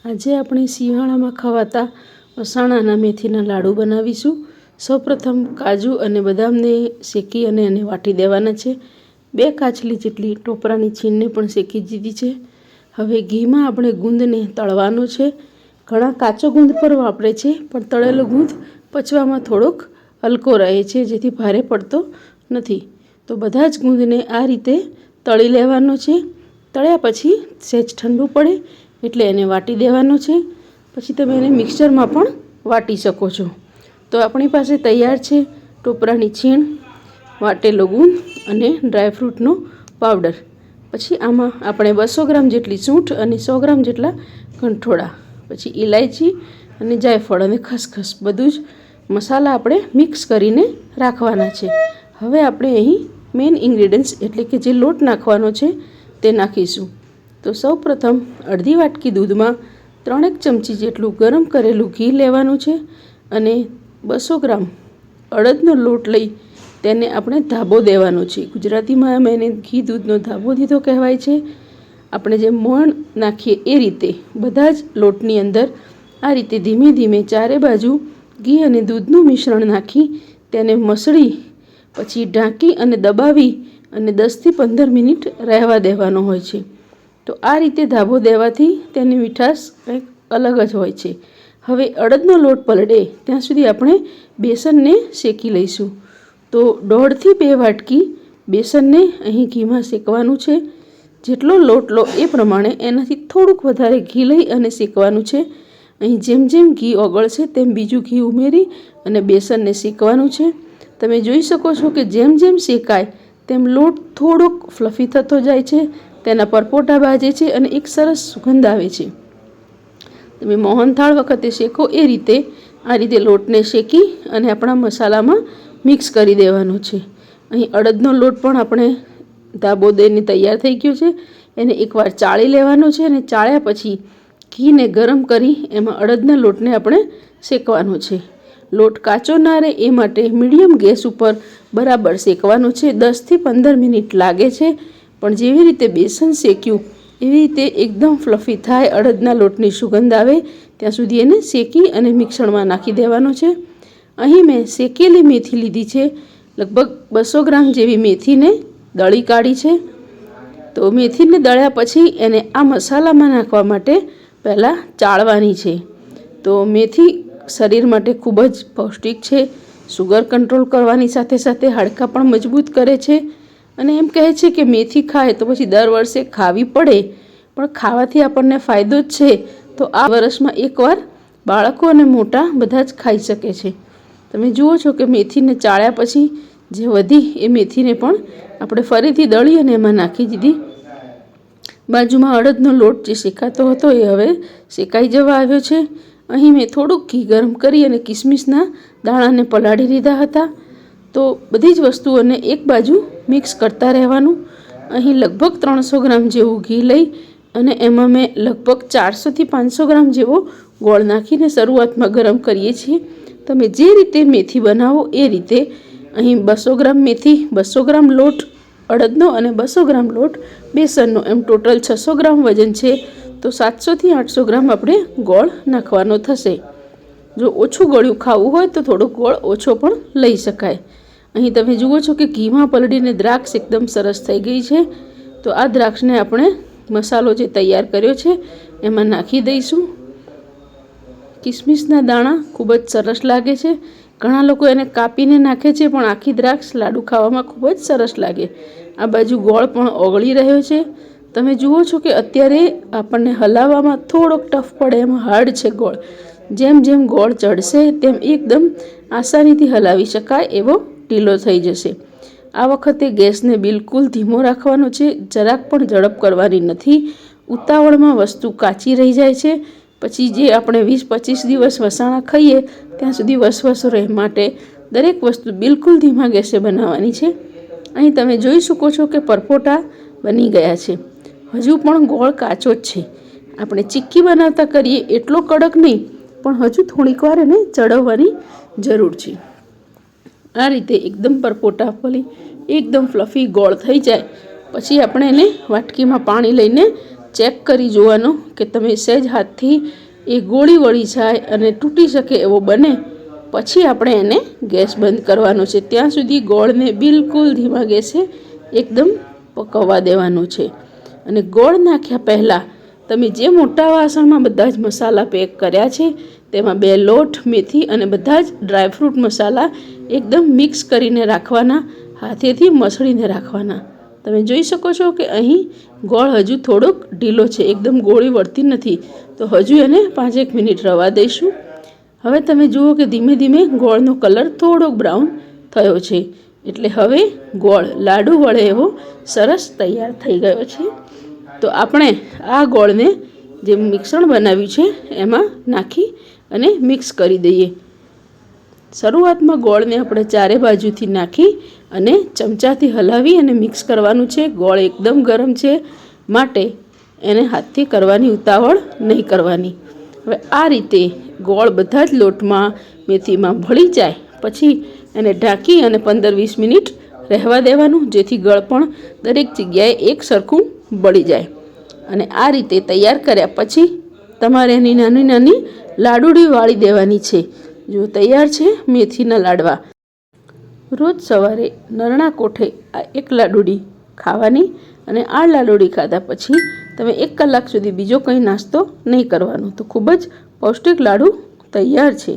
આજે આપણે શિયાળામાં ખવાતા વસાણાના મેથીના લાડુ બનાવીશું। સૌપ્રથમ કાજુ અને બદામને શેકી અને એને વાટી દેવાના છે। 2 કાચલી જેટલી ટોપરાની છીણને પણ શેકી દીધી છે। હવે ઘીમાં આપણે ગુંદને તળવાનો છે। ઘણા કાચો ગુંદ પર વાપરે છે, પણ તળેલો ગુંદ પચવામાં થોડોક હલકો રહે છે, જેથી ભારે પડતો નથી। તો બધા જ ગુંદને આ રીતે તળી લેવાનો છે। તળ્યા પછી સહેજ ઠંડુ પડે એટલે એને વાટી દેવાનો છે। પછી તમે એને મિક્સરમાં પણ વાટી શકો છો। તો આપણી પાસે તૈયાર છે ટોપરાની છીણ, વાટેલો ગુંદ અને ડ્રાયફ્રૂટનો પાવડર। પછી આમાં આપણે 200 ગ્રામ જેટલી સૂંઠ અને 100 ગ્રામ જેટલા ગંઠોડા, પછી ઇલાયચી અને જાયફળ અને ખસખસ બધું જ મસાલા આપણે મિક્સ કરીને રાખવાના છે। હવે આપણે અહીં મેઇન ઇન્ગ્રેડિયન્ટ્સ એટલે કે જે લોટ નાખવાનો છે તે નાખીશું। તો સૌપ્રથમ અડધી વાટકી દૂધમાં 3 ચમચી જેટલું ગરમ કરેલું ઘી લેવાનું છે અને 200 ગ્રામ અડદનો લોટ લઈ તેને આપણે ધાબો દેવાનો છે। ગુજરાતીમાં એને ઘી દૂધનો ધાબો દીધો કહેવાય છે। આપણે જે મોણ નાખીએ એ રીતે બધા જ લોટની અંદર આ રીતે ધીમે ધીમે ચારે બાજુ ઘી અને દૂધનું મિશ્રણ નાખી તેને મસળી પછી ઢાંકી અને દબાવી અને 10થી 15 મિનિટ રહેવા દેવાનો હોય છે। તો આ રીતે ધાબો દેવાથી તેની મીઠાશ કંઈક અલગ જ હોય છે। હવે અડદનો લોટ પલળે ત્યાં સુધી આપણે બેસનને શેકી લઈશું। તો 1.5 થી 2 વાટકી બેસનને અહીં ઘીમાં શેકવાનું છે। જેટલો લોટ લો એ પ્રમાણે એનાથી થોડુંક વધારે ઘી લઈ અને શેકવાનું છે। અહીં જેમ જેમ ઘી ઓગળશે તેમ બીજું ઘી ઉમેરી અને બેસનને શેકવાનું છે। તમે જોઈ શકો છો કે જેમ જેમ શેકાય તેમ લોટ થોડોક ફ્લફી થતો જાય છે, તેના પરપોટા બાજે છે અને એક સરસ સુગંધ આવે છે। તમે મોહનથાળ વખતે શેકો એ રીતે આ રીતે લોટને શેકી અને આપણા મસાલામાં મિક્સ કરી દેવાનો છે। અહીં અડદનો લોટ પણ આપણે ધાબો દઈને તૈયાર થઈ ગયો છે। એને એકવાર ચાળી લેવાનો છે અને ચાળ્યા પછી ઘીને ગરમ કરી એમાં અડદના લોટને આપણે શેકવાનો છે। લોટ કાચો ના રહે એ માટે મીડિયમ ગેસ ઉપર બરાબર શેકવાનો છે। 10 થી 15 મિનિટ લાગે છે, પણ જેવી રીતે બેસન શેક્યું એવી રીતે એકદમ ફ્લફી થાય, અડદના લોટની સુગંધ આવે ત્યાં સુધી એને શેકી અને મિક્સરમાં નાખી દેવાનો છે। અહીં મેં શેકેલી મેથી લીધી છે, લગભગ 200 ગ્રામ જેવી મેથીને દળી કાઢી છે। તો મેથીને દળ્યા પછી એને આ મસાલામાં નાખવા માટે પહેલાં ચાળવાની છે। તો મેથી શરીર માટે ખૂબ જ પૌષ્ટિક છે, શુગર કંટ્રોલ કરવાની સાથે સાથે હાડકાં પણ મજબૂત કરે છે। અને એમ કહે છે કે મેથી ખાય તો પછી દર વર્ષે ખાવી પડે, પણ ખાવાથી આપણને ફાયદો જ છે તો આ વર્ષમાં એકવાર બાળકો અને મોટા બધા જ ખાઈ શકે છે। તમે જુઓ છો કે મેથીને ચાળ્યા પછી જે વધી એ મેથીને પણ આપણે ફરીથી દળી અને એમાં નાખી દીધી। બાજુમાં અડદનો લોટ જે શેકાતો હતો એ હવે શેકાઈ જવા આવ્યો છે। અહીં મેં થોડુંક ઘી ગરમ કરી અને કિસમિસના દાણાને પલાળી લીધા હતા। તો બધી જ વસ્તુઓને એક બાજુ મિક્સ કરતા રહેવાનું। અહીં લગભગ 300 ગ્રામ જેવું ઘી લઈ અને એમાં મેં લગભગ 400 થી 500 ગ્રામ જેવો ગોળ નાખીને શરૂઆતમાં ગરમ કરીએ છીએ। તમે જે રીતે મેથી બનાવો એ રીતે અહીં 200 ગ્રામ મેથી, 200 ગ્રામ લોટ અડદનો અને 200 ગ્રામ લોટ બેસનનો, એમ ટોટલ 600 ગ્રામ વજન છે। તો 700 થી 800 ગ્રામ આપણે ગોળ નાખવાનો થશે। જો ઓછું ગળ્યું ખાવું હોય તો થોડો ગોળ ઓછો પણ લઈ શકાય। અહીં તમે જુઓ છો કે ઘીમાં પલળીને દ્રાક્ષ એકદમ સરસ થઈ ગઈ છે। તો આ દ્રાક્ષને આપણે મસાલો જે તૈયાર કર્યો છે એમાં નાખી દઈશું। કિસમિસના દાણા ખૂબ જ સરસ લાગે છે। ઘણા લોકો એને કાપીને નાખે છે, પણ આખી દ્રાક્ષ લાડુ ખાવામાં ખૂબ જ સરસ લાગે। આ બાજુ ગોળ પણ ઓગળી રહ્યો છે। તમે જુઓ છો કે અત્યારે આપણને હલાવવામાં થોડોક ટફ પડે એમ હાર્ડ છે ગોળ। જેમ જેમ ગોળ ચડશે તેમ એકદમ આસાનીથી હલાવી શકાય એવો ઢીલો થઈ જશે। આ વખતે ગેસને બિલકુલ ધીમો રાખવાનો છે, જરાક પણ ઝડપ કરવાની નથી। ઉતાવળમાં વસ્તુ કાચી રહી જાય છે, પછી જે આપણે 20-25 દિવસ વસાણા ખાઈએ ત્યાં સુધી વસવસો રહે, માટે દરેક વસ્તુ બિલકુલ ધીમા ગેસે બનાવવાની છે। અહીં તમે જોઈ શકો છો કે પરપોટા બની ગયા છે, હજુ પણ ગોળ કાચો જ છે। આપણે ચીક્કી બનાવતા કરીએ એટલો કડક નહીં, પણ હજુ થોડીક વાર એને ચડવવાની જરૂર છે। આ રીતે એકદમ પરપોટા ફરી એકદમ ફ્લફી ગોળ થઈ જાય પછી આપણે એને વાટકીમાં પાણી લઈને ચેક કરી જોવાનો કે તમે સહેજ હાથથી એ ગોળી વળી જાય અને તૂટી શકે એવો બને પછી આપણે એને ગેસ બંધ કરવાનો છે. ત્યાં સુધી ગોળને બિલકુલ ધીમા ગેસે એકદમ પકવવા દેવાનું છે. અને ગોળ નાખ્યા પહેલાં તમે જે મોટા વાસણમાં બધા જ મસાલા પેક કર્યા છે તેમાં 2 લોટ, મેથી અને બધા જ ડ્રાયફ્રૂટ મસાલા એકદમ મિક્સ કરીને રાખવાના, હાથેથી મસળીને રાખવાના. તમે જોઈ શકો છો કે અહીં ગોળ હજુ થોડોક ઢીલો છે, એકદમ ગોળી વળતી નથી, તો હજુ એને 5-1 મિનિટ રવા દઈશું. હવે તમે જુઓ કે ધીમે ધીમે ગોળનો કલર થોડોક બ્રાઉન થયો છે, એટલે હવે ગોળ લાડુ વળે એવો સરસ તૈયાર થઈ ગયો છે. તો આપણે આ ગોળને જે મિશ્રણ બનાવ્યું છે એમાં નાખી અને મિક્સ કરી દઈએ. શરૂઆતમાં ગોળને આપણે ચારે બાજુથી નાખી અને ચમચાથી હલાવી અને મિક્સ કરવાનું છે. ગોળ એકદમ ગરમ છે માટે એને હાથથી કરવાની ઉતાવળ નહીં કરવાની. હવે આ રીતે ગોળ બધા જ લોટમાં, મેથીમાં ભળી જાય પછી એને ઢાંકી અને 15-20 મિનિટ રહેવા દેવાનું, જેથી ગળપણ દરેક જગ્યાએ એક સરખું બળી જાય. અને આ રીતે તૈયાર કર્યા પછી તમારે એની નાની નાની લાડુડી વાળી દેવાની છે. જો તૈયાર છે મેથીના લાડવા. રોજ સવારે નરણા કોઠે આ એક લાડુડી ખાવાની અને આ લાડુડી ખાધા પછી તમે 1 કલાક સુધી બીજો કંઈ નાસ્તો નહીં કરવાનો. તો ખૂબ જ પૌષ્ટિક લાડુ તૈયાર છે.